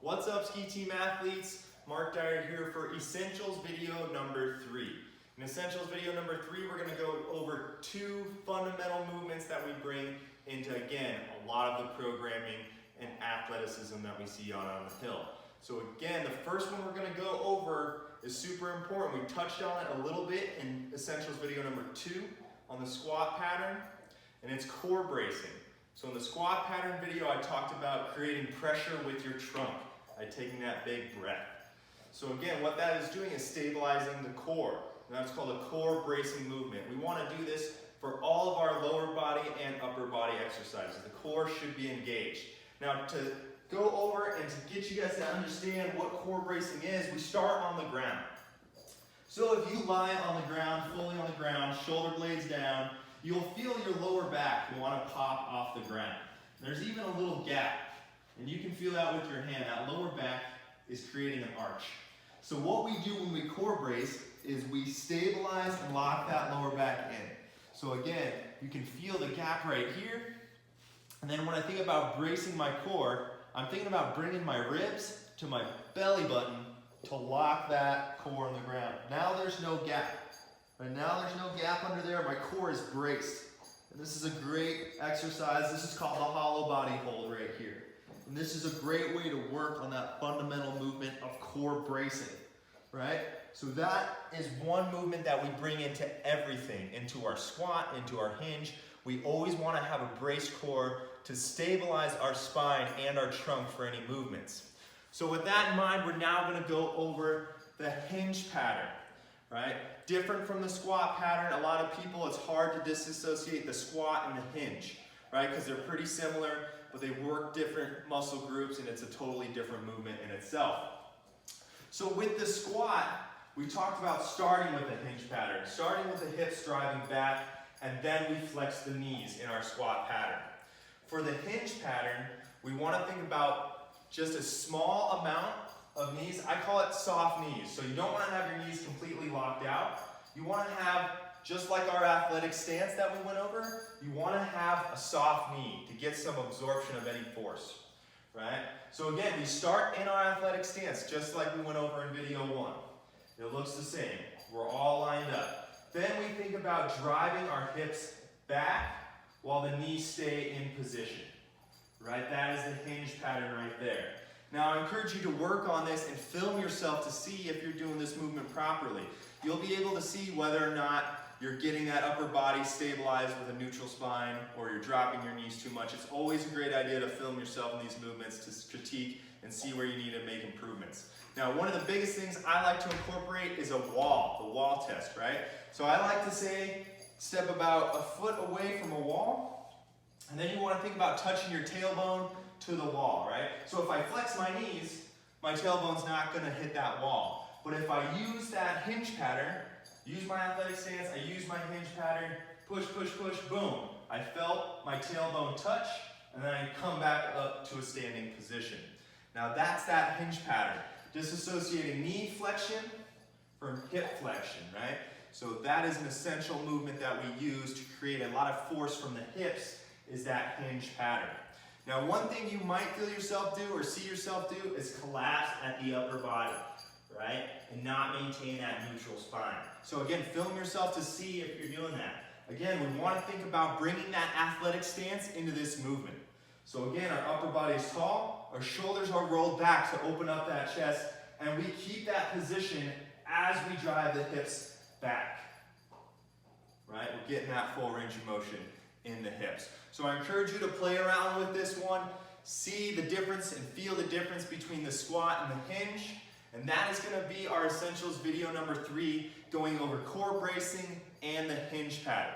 What's up, ski team athletes? Mark Dyer here for Essentials video number 3. In Essentials video number 3, we're going to go over 2 fundamental movements that we bring into, again, a lot of the programming and athleticism that we see on the hill. So again, the first one we're going to go over is super important. We touched on it a little bit in Essentials video number 2 on the squat pattern, and it's core bracing. So in the squat pattern video, I talked about creating pressure with your trunk by taking that big breath. So again, what that is doing is stabilizing the core. And that's called a core bracing movement. We want to do this for all of our lower body and upper body exercises. The core should be engaged. Now, to go over and to get you guys to understand what core bracing is, we start on the ground. So if you lie on the ground, fully on the ground, shoulder blades down, you'll feel your lower back want to pop off the ground. There's even a little gap, and you can feel that with your hand. That lower back is creating an arch. So what we do when we core brace is we stabilize and lock that lower back in. So again, you can feel the gap right here. And then when I think about bracing my core, I'm thinking about bringing my ribs to my belly button to lock that core on the ground. Now there's no gap. Right now there's no gap under there. My core is braced. And this is a great exercise. This is called the hollow body hold right here. And this is a great way to work on that fundamental movement of core bracing, right? So that is one movement that we bring into everything, into our squat, into our hinge. We always want to have a braced core to stabilize our spine and our trunk for any movements. So with that in mind, we're now going to go over the hinge pattern. Right? Different from the squat pattern, a lot of people, it's hard to disassociate the squat and the hinge, right? Because they're pretty similar, but they work different muscle groups and it's a totally different movement in itself. So with the squat, we talked about starting with the hinge pattern, starting with the hips driving back, and then we flex the knees in our squat pattern. For the hinge pattern, we want to think about just a small amount of knees. I call it soft knees. So you don't want to have your knees completely locked out. You want to have, just like our athletic stance that we went over, you want to have a soft knee to get some absorption of any force, right? So again, we start in our athletic stance, just like we went over in video 1. It looks the same. We're all lined up. Then we think about driving our hips back while the knees stay in position, right? That is the hinge pattern right there. Now I encourage you to work on this and film yourself to see if you're doing this movement properly. You'll be able to see whether or not you're getting that upper body stabilized with a neutral spine or you're dropping your knees too much. It's always a great idea to film yourself in these movements to critique and see where you need to make improvements. Now one of the biggest things I like to incorporate is the wall test, right? So I like to say step about a foot away from a wall, and then you want to think about touching your tailbone to the wall, right? So if I flex my knees, my tailbone's not going to hit that wall. But if I use that hinge pattern, use my athletic stance, I use my hinge pattern, push, push, push, boom. I felt my tailbone touch, and then I come back up to a standing position. Now that's that hinge pattern. Disassociating knee flexion from hip flexion, right? So that is an essential movement that we use to create a lot of force from the hips is that hinge pattern. Now one thing you might feel yourself do or see yourself do is collapse at the upper body, right? And not maintain that neutral spine. So again, film yourself to see if you're doing that. Again, we want to think about bringing that athletic stance into this movement. So again, our upper body is tall, our shoulders are rolled back to open up that chest, and we keep that position as we drive the hips back, right? We're getting that full range of motion in the hips. So I encourage you to play around with this one, see the difference and feel the difference between the squat and the hinge. And that is going to be our Essentials video number 3, going over core bracing and the hinge pattern.